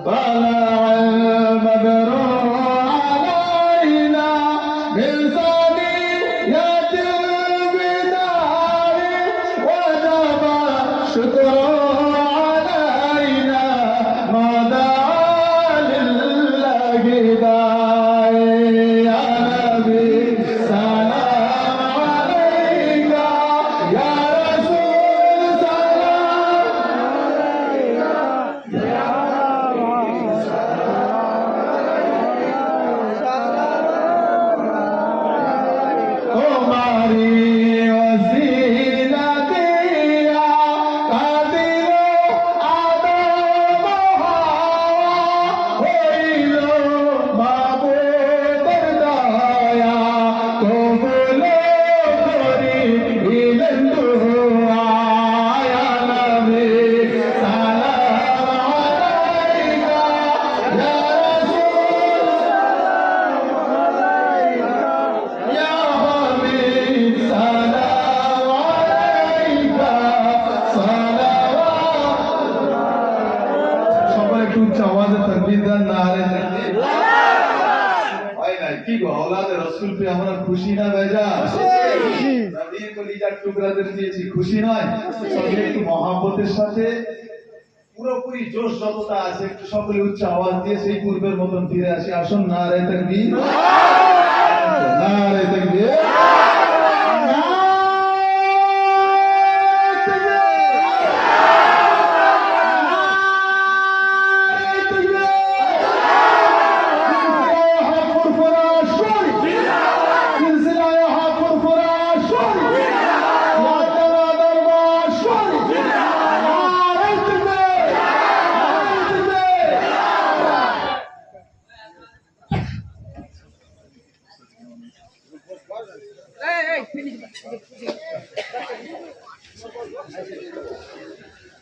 طلع البدر علينا من ثنيات البداية وجب الشكر علينا ما دعا لله داعي يا نبي سلام عليك يا رسول سلام عليك يا तुम्हारी वसीला दिया कादिलो आदम हवा होइलो माबूद दया कबूलो करी दुआ या नबी सलाम अलैका या रसूल सलाम अलैका या हबीब सलाम अलैका सलावात সকলে একটু উচ্চ আওয়াজে তাকবীর দেন নারে তাকবীর হয় না কি গো আওলাদে রাসূল पे আমরা খুশি না বেজা খুশি নবীর কলিজার টুকরাদের দিয়েছি খুশি নয় সবাই একটু মহব্বতের সাথে পুরোপুরি জোশ যতটা আছে একটু সকলে উচ্চ আওয়াজ দিয়ে সেই পূর্বের মতন ফিরে আসি আসুন নারে তাকবীর নারে তাকবীর Hey, finish.